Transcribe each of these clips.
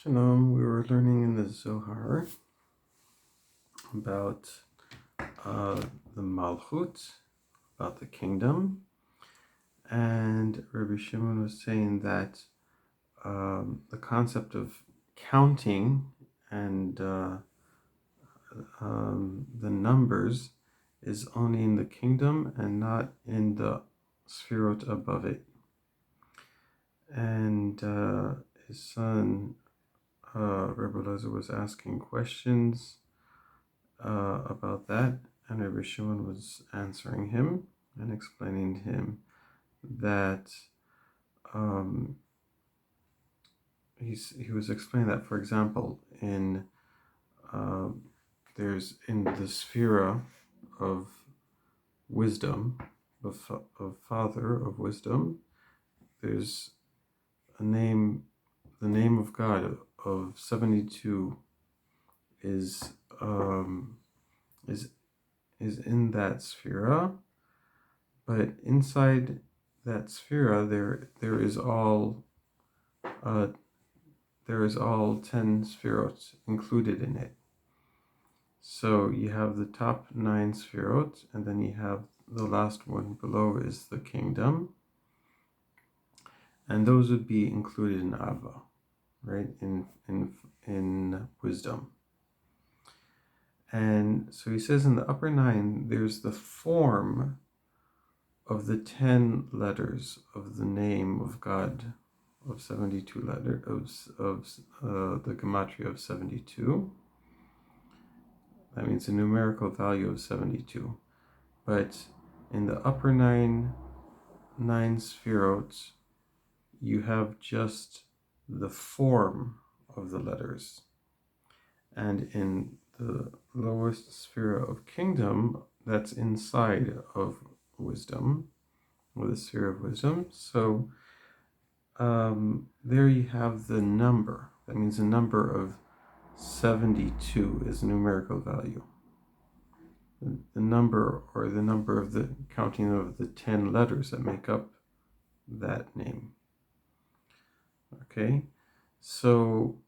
Shalom, we were learning in the Zohar about the Malchut, about the kingdom, and Rabbi Shimon was saying that the concept of counting and the numbers is only in the kingdom and not in the sphirot above it. And his son Rabbi Elazar was asking questions about that, and Rabbi Shimon was answering him and explaining to him that he was explaining that, for example, there's in the Sphira of wisdom, of Father of wisdom, there's a name, the name of God of 72 is in that sphera, but inside that sphera there is all 10 sphirot included in it. So you have the top 9 sphirot, and then you have the last one below is the kingdom, and those would be included in Ava, right? In wisdom. And so he says in the upper 9, there's the form of the 10 letters of the name of God, of 72 letters, of the gematria of 72. That means a numerical value of 72. But in the upper nine sphirot, you have just the form of the letters. And in the lowest sphere of kingdom, that's inside of wisdom, or the sphere of wisdom. So there you have the number. That means the number of 72 is a numerical value. The number, or the number of the counting of the 10 letters that make up that name. Okay, so,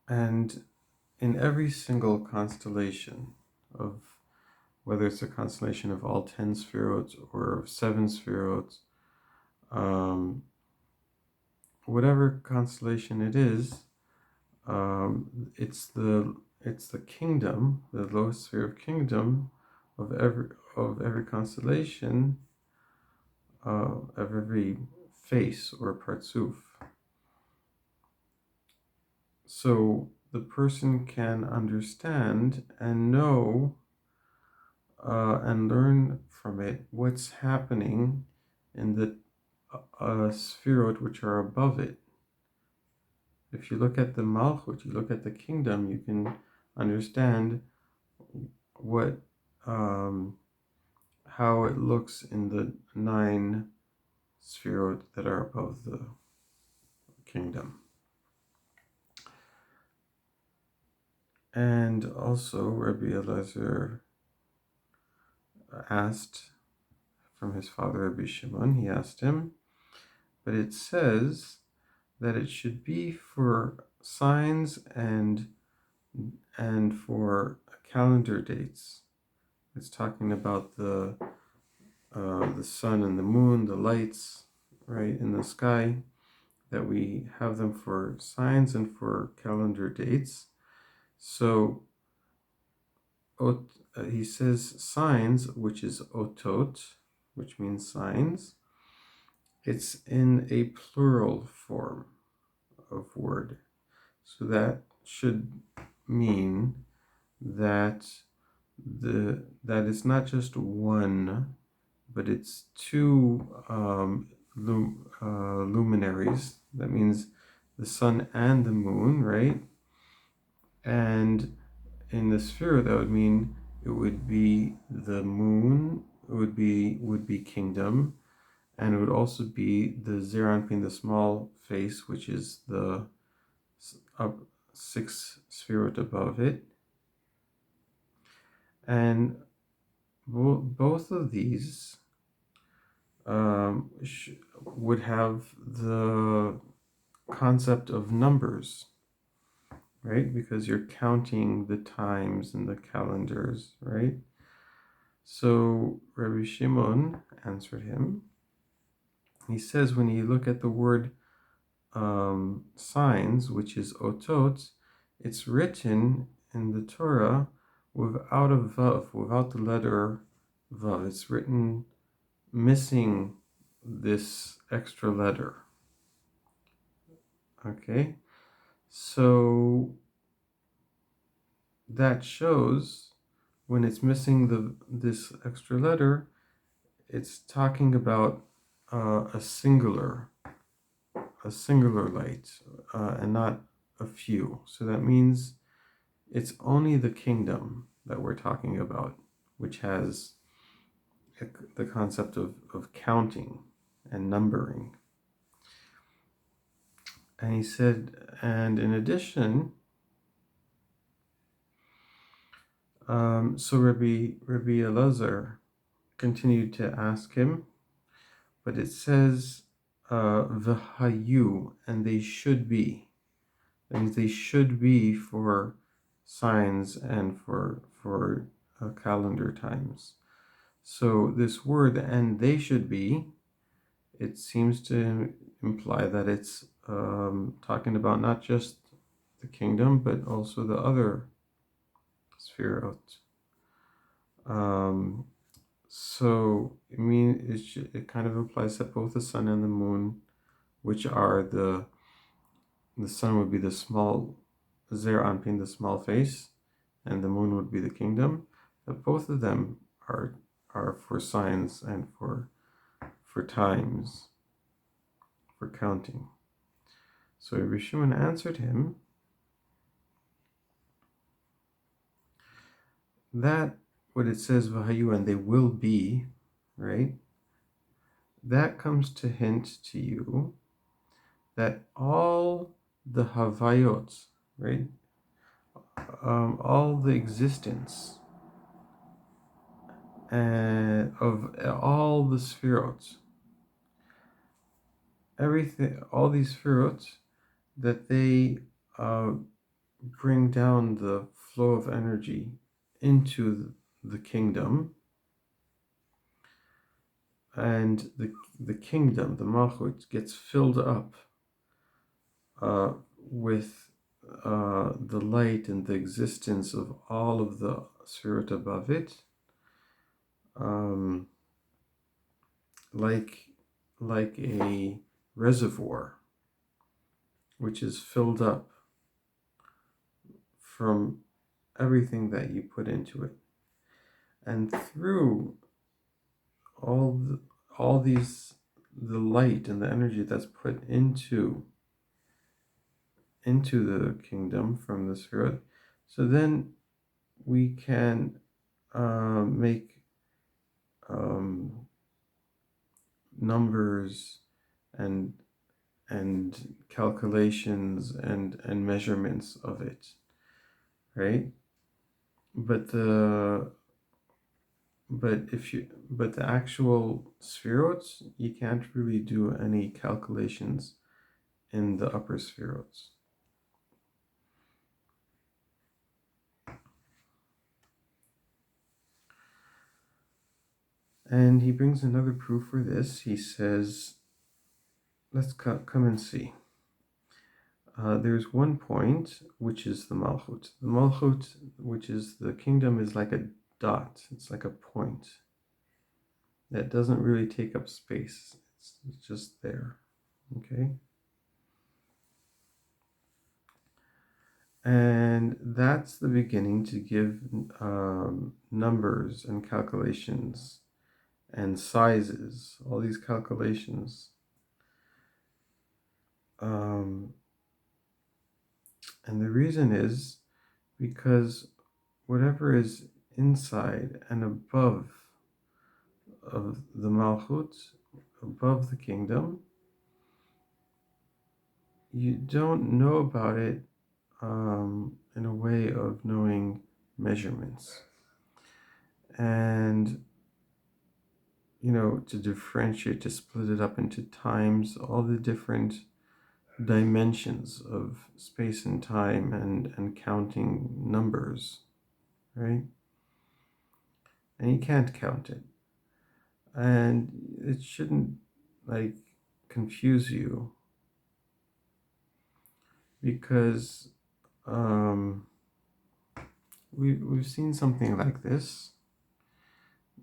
and in every single constellation of, whether it's a constellation of all 10 spherotes or 7 spherotes, whatever constellation it is, it's the kingdom, the lowest sphere of kingdom of every constellation, of every face or partsuf. So the person can understand and know and learn from it what's happening in the sphirot which are above it. If you look at the Malchut, you look at the kingdom, you can understand what how it looks in the 9 sphirot that are above the kingdom. And also Rabbi Elazar asked from his father Rabbi Shimon, he asked him, but it says that it should be for signs and for calendar dates. It's talking about the sun and the moon, the lights, right, in the sky, that we have them for signs and for calendar dates. So he says signs, which is otot, which means signs. It's in a plural form of word. So that should mean that that it's not just one, but it's 2 luminaries. That means the sun and the moon, right? And in the sphere, that would mean it would be the moon, it would be kingdom, and it would also be the Zeranpin, the small face, which is the up 6 spherot above it. And both of these would have the concept of numbers, right? Because you're counting the times and the calendars, right? So Rabbi Shimon answered him. He says when you look at the word signs, which is otot, it's written in the Torah without a vav, without the letter vav. It's written missing this extra letter. Okay, so that shows when it's missing this extra letter, it's talking about a singular light, and not a few. So that means it's only the kingdom that we're talking about, which has the concept of counting and numbering. And he said, and in addition, so Rabbi Elazar continued to ask him, but it says, v'hayu, and they should be. That means they should be for signs and for calendar times. So this word, and they should be, it seems to imply that it's talking about not just the kingdom, but also the other sefirot. So it kind of implies that both the sun and the moon, which are the sun would be the small Zer Anpin, the small face, and the moon would be the kingdom. That both of them are for signs and for times, for counting. So Rabbi Shimon answered him that what it says v'hayu, and they will be, right? That comes to hint to you that all the havayot, right? All the existence of all the sefirot, everything, all these sefirot, that they bring down the flow of energy into the kingdom, and the kingdom, the malchut, gets filled up with the light and the existence of all of the sefirot above it, like a reservoir which is filled up from everything that you put into it, and through all these, the light and the energy that's put into the kingdom from the sefirot, so then we can make numbers and calculations and measurements of it, right? But the actual spherotes, you can't really do any calculations in the upper spherotes. And he brings another proof for this. He says, let's come and see. There's one point, which is the malchut. The malchut, which is the kingdom, is like a dot. It's like a point that doesn't really take up space. It's just there, okay? And that's the beginning to give numbers and calculations and sizes, all these calculations. And the reason is because whatever is inside and above of the Malchut, above the kingdom, you don't know about it in a way of knowing measurements. And, to differentiate, to split it up into times, all the different dimensions of space and time and counting numbers, right? And you can't count it. And it shouldn't like confuse you, because we've seen something like this.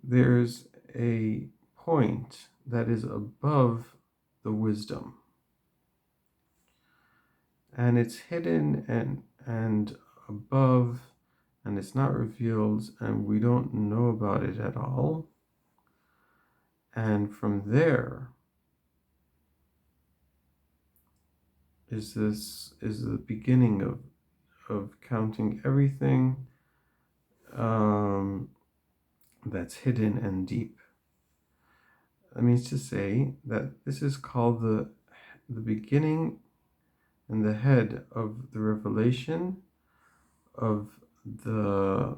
There's a point that is above the wisdom, and it's hidden and above, and it's not revealed, and we don't know about it at all. And from there is the beginning of counting everything that's hidden and deep. That means to say that this is called the beginning and the head of the revelation of the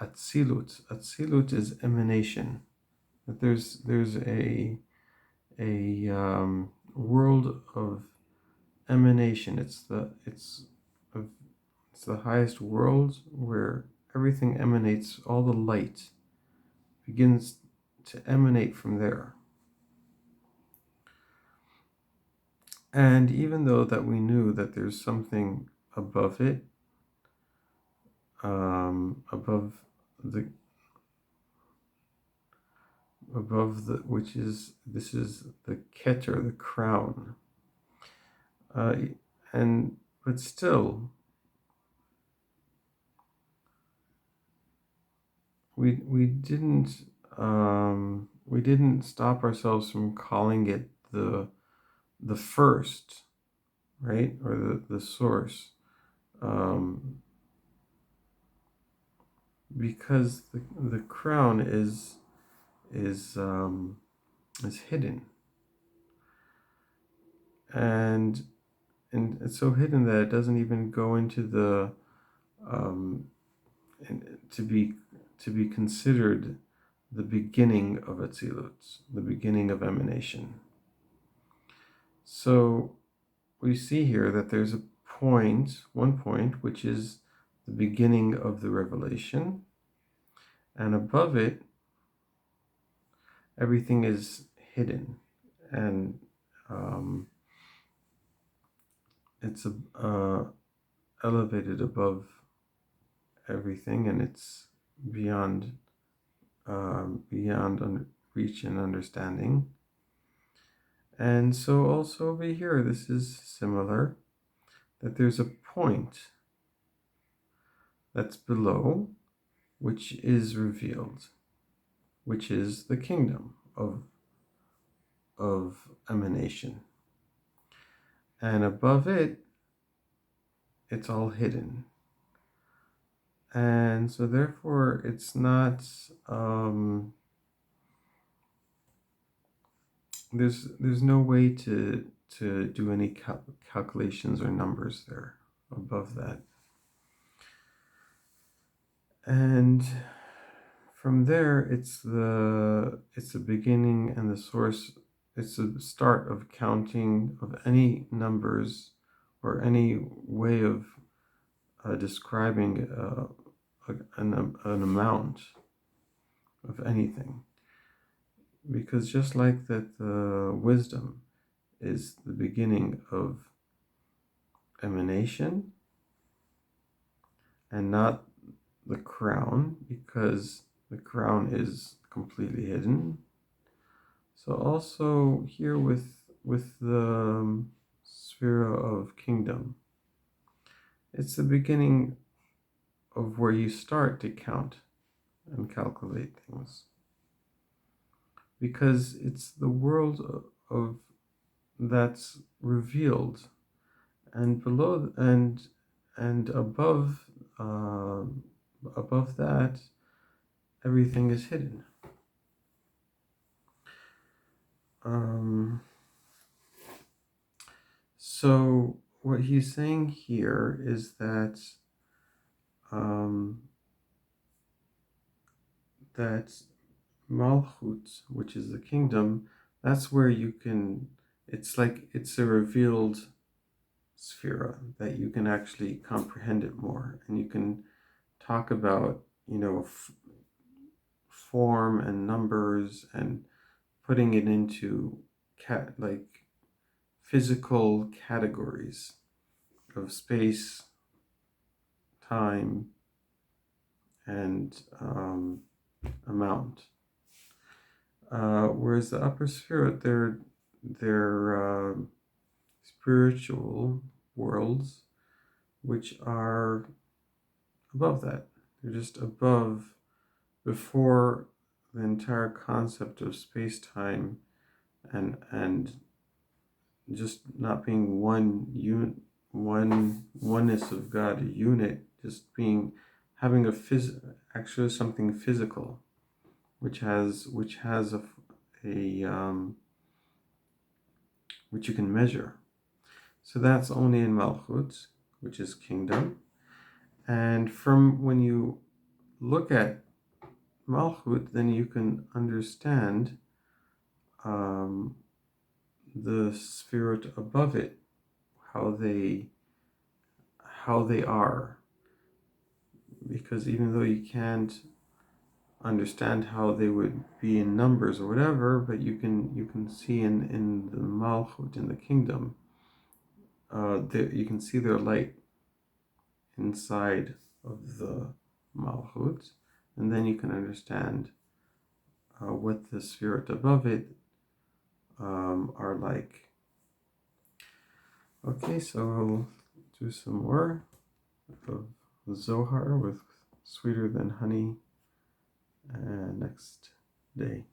Atzilut. Atzilut is emanation. That there's a world of emanation. It's the highest world where everything emanates. All the light begins to emanate from there. And even though that we knew that there's something above it, above the which is, this is the Keter, the crown, and but still we didn't stop ourselves from calling it the first, right, or the source, because the crown is hidden, and it's so hidden that it doesn't even go into the to be considered the beginning of Atzilut, the beginning of emanation. So we see here that there's one point, which is the beginning of the revelation, and above it, everything is hidden, and it's elevated above everything, and it's beyond reach and understanding. And so also over here, this is similar, that there's a point that's below, which is revealed, which is the kingdom of emanation. And above it, it's all hidden. And so therefore it's not, there's no way to do any calculations or numbers there above that. And from there, it's the beginning and the source. It's the start of counting of any numbers or any way of describing an amount of anything. Because just like that, the wisdom is the beginning of emanation and not the crown, because the crown is completely hidden. So also here with the sphere of kingdom, it's the beginning of where you start to count and calculate things, because it's the world of that's revealed, and below and above that, everything is hidden. So what he's saying here is that that Malchut, which is the kingdom, that's where you can it's like it's a revealed sphera that you can actually comprehend it more, and you can talk about, form and numbers and putting it into like physical categories of space, time, and amount. Whereas the upper spirit, they're spiritual worlds which are above that. They're just above, before the entire concept of space time and just not being oneness of God, a unit, just being having actually something physical, which has a which you can measure. So that's only in Malchut, which is kingdom. And from when you look at Malchut, then you can understand the spirit above it, how they are. Because even though you can't understand how they would be in numbers or whatever, but you can see in the Malchut, in the kingdom, you can see their light inside of the Malchut, and then you can understand what the spirit above it are like. Okay, so we'll do some more of Zohar with Sweeter Than Honey next day.